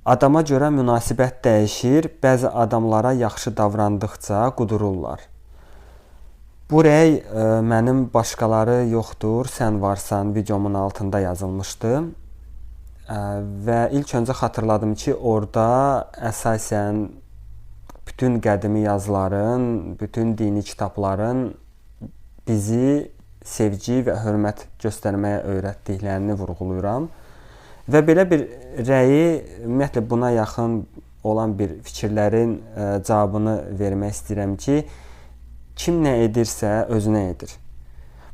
Adama görə münasibət dəyişir, bəzi adamlara yaxşı davrandıqca qudururlar. Bu rəy mənim başqaları yoxdur, sən varsan videomun altında yazılmışdı. Və ilk öncə xatırladım ki, orada əsasən bütün qədimi yazıların, bütün dini kitabların bizi sevgi və hörmət göstərməyə öyrətdiklərini vurğulayıram. Və belə bir rəyi, ümumiyyətlə buna yaxın olan bir fikirlərin cavabını vermək istəyirəm ki, kim nə edirsə özünə edir.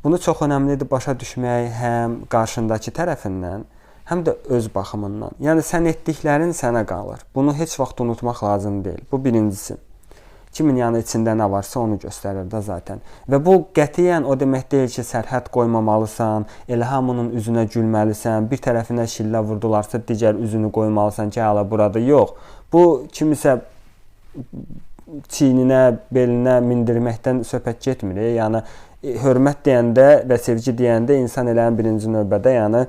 Bunu çox önəmlidir başa düşmək həm qarşındakı tərəfindən, həm də öz baxımından. Yəni sən etdiklərin sənə qalır. Bunu heç vaxt unutmaq lazım deyil. Bu birincisi. Kimin yanı içində nə varsa onu göstərir də zaten. Və bu qətiyyən o demək deyil ki, sərhəd qoymamalısan, elə hamının üzünə gülməlisən, bir tərəfinə şillə vurdularsa digər üzünü qoymalısan ki, hələ burada yox. Bu kimisə çiyninə, belinə mindirməkdən söhbət getmir. Yəni hörmət deyəndə və sevgi deyəndə insan elə birinci növbədə yəni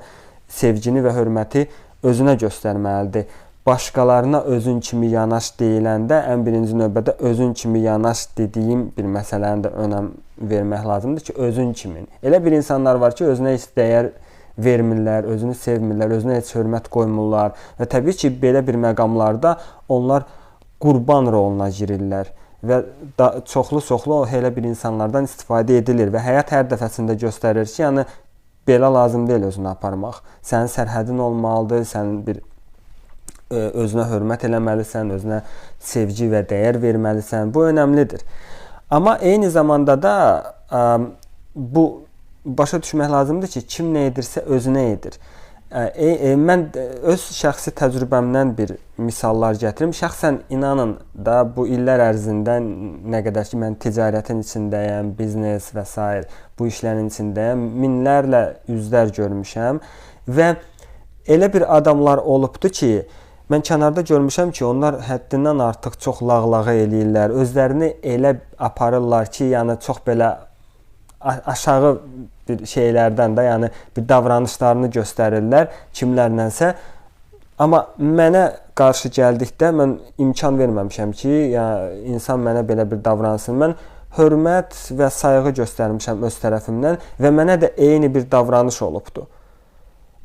sevgini və hörməti özünə göstərməlidir. Başqalarına özün kimi yanaş deyiləndə ən birinci növbədə özün kimi yanaş dediyim bir məsələni də önəm vermək lazımdır ki, özün kimin. Elə bir insanlar var ki, özünə heç dəyər vermirlər, özünü sevmirlər, özünə heç hörmət qoymurlar və təbii ki, belə bir məqamlarda onlar qurban roluna girirlər və çoxlu elə bir insanlardan istifadə edilir və həyat hər dəfəsində göstərir ki, yəni belə lazım deyil özünü aparmaq. Sənin sərhədin olmalıdır, sənin bir özünə hörmət eləməlisən, özünə sevgi və dəyər verməlisən. Bu önəmlidir. Amma eyni zamanda da bu başa düşmək lazımdır ki, kim nə edirsə özünə edir. Mən öz şəxsi təcrübəmdən bir misallar gətirim. Şəxsən inanın da bu illər ərzində nə qədər ki mən ticarətin içindəyəm, biznes və s. bu işlərin içindəyəm, minlərlə üzlər görmüşəm və elə bir adamlar olubdu ki, mən kənarda görmüşəm ki, onlar həddindən artıq çox lağlağı eləyirlər. Özlərini elə aparırlar ki, yəni çox belə aşağı bir şeylərdən də, yəni bir davranışlarını göstərirlər kimlərlənsə. Amma mənə qarşı gəldikdə mən imkan verməmişəm ki, yəni insan mənə belə bir davransın. Mən hörmət və sayğı göstərmişəm öz tərəfimdən və mənə də eyni bir davranış olubdu.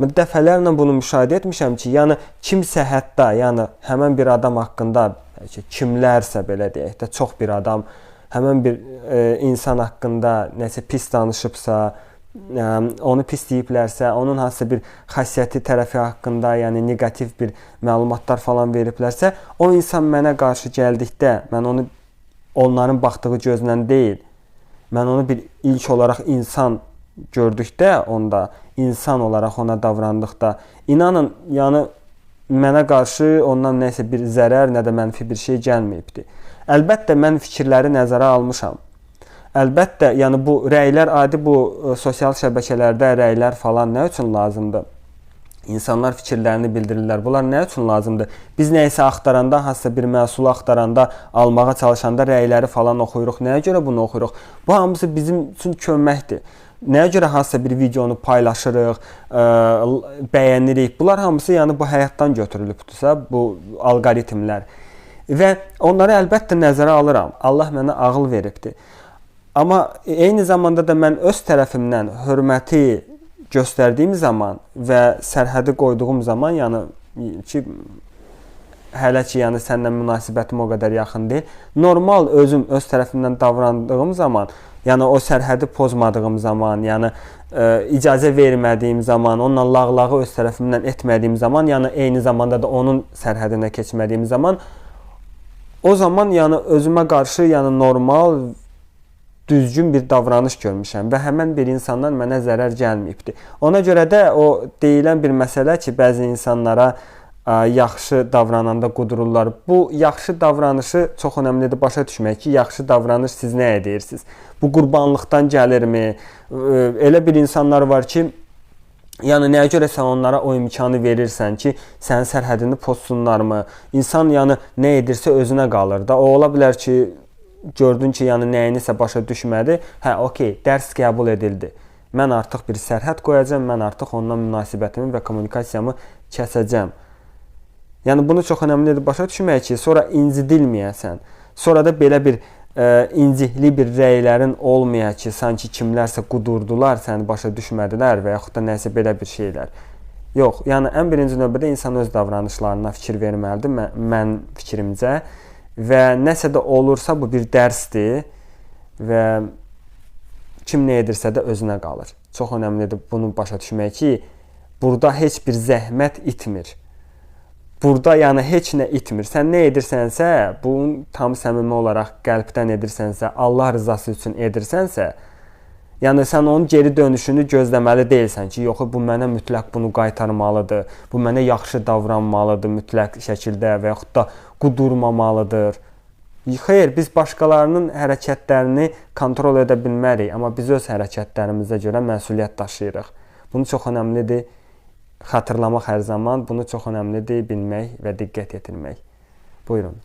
Mən dəfələrlə bunu müşahidə etmişəm ki, yəni kimsə hətta, yəni həmən bir adam haqqında, kimlərsə belə deyək də, çox bir adam həmən bir insan haqqında nəsə pis danışıbsa, onu pis deyiblərsə, onun hansısa bir xasiyyəti tərəfi haqqında, yəni negativ bir məlumatlar falan veriblərsə, o insan mənə qarşı gəldikdə, mən onu onların baxdığı gözlə deyil, mən onu bir ilk olaraq insan gördükdə, onda insan olaraq ona davrandıqda, inanın, yəni mənə qarşı ondan nəsə bir zərər, nə də mənfi bir şey gəlməyibdi. Əlbəttə mən fikirləri nəzərə almışam. Əlbəttə, yəni bu rəylər, adi bu sosial şəbəkələrdə rəylər falan nə üçün lazımdır? İnsanlar fikirlərini bildirirlər. Bunlar nə üçün lazımdır? Biz nəyisə axtaranda, hansısa bir məhsulu axtaranda, almağa çalışanda rəyləri falan oxuyuruq. Nəyə görə bunu oxuyuruq? Bu hamısı bizim üçün köməkdir. Nəyə görə hansısa bir videonu paylaşırıq, bəyənirik. Bunlar hamısı yəni bu həyatdan götürülübdürsə, bu alqoritmlər. Və onları əlbəttə nəzərə alıram. Allah mənə ağıl veribdir. Amma eyni zamanda da mən öz tərəfimdən hörməti göstərdiyim zaman və sərhədi qoyduğum zaman, yəni ki, hələ ki, yəni səndən münasibətim o qədər yaxın deyil. Normal özüm öz tərəfimdən davrandığım zaman, yəni o sərhədi pozmadığım zaman, yəni icazə vermədiyim zaman, onunla lağlağı öz tərəfimdən etmədiyim zaman, yəni eyni zamanda da onun sərhədinə keçmədiyim zaman, o zaman yəni özümə qarşı yəni normal, düzgün bir davranış görmüşəm və həmən bir insandan mənə zərər gəlməyibdir. Ona görə də o deyilən bir məsələ ki, bəzi insanlara yaxşı davrananda qudururlar. Bu yaxşı davranışı çox önəmlidir başa düşmək ki, yaxşı davranış siz nə edirsiniz? Bu qurbanlıqdan gəlirmi? Elə bir insanlar var ki, yəni nəyə görə sən onlara o imkanı verirsən ki, sənin sərhədini pozsunlarmı? İnsan yəni nə edirsə özünə qalır da. O ola bilər ki, gördün ki, yəni nəyinisə başa düşmədi. Hə, okey, dərs qəbul edildi. Mən artıq bir sərhəd qoyacağam, mən artıq ondan münasibətimi və kommunikasiyamı kəsəcəm. Yəni bunu çox önəmlidir başa düşmək ki, sonra incidilməyəsən. Sonra da belə bir incikli bir rəylərin olmaya ki, sanki kimlərsə qudurdular, səni başa düşmədilər və yaxud da nəsə belə bir şeylər. Yox, yəni ən birinci növbədə insan öz davranışlarına fikir verməlidir, mən fikrimcə. Və nəsə də olursa bu bir dərsdir və kim nə edirsə də özünə qalır. Çox önəmlidir bunu başa düşmək ki, burada heç bir zəhmət itmir. Burada yəni heç nə itmir. Sən nə edirsənsə, bunu tam səmimi olaraq qəlbdən edirsənsə, Allah rızası üçün edirsənsə, yəni sən onun geri dönüşünü gözləməli deyilsən ki, yox, bu mənə mütləq bunu qaytarmalıdır, bu mənə yaxşı davranmalıdır mütləq şəkildə və yaxud da qudurmamalıdır. Xeyr, biz başqalarının hərəkətlərini kontrol edə bilmərik, amma biz öz hərəkətlərimizə görə məsuliyyət daşıyırıq. Bunu çox önəmlidir. Xatırlamaq hər zaman bunu çox önəmlidir bilmək və diqqət yetirmək. Buyurun.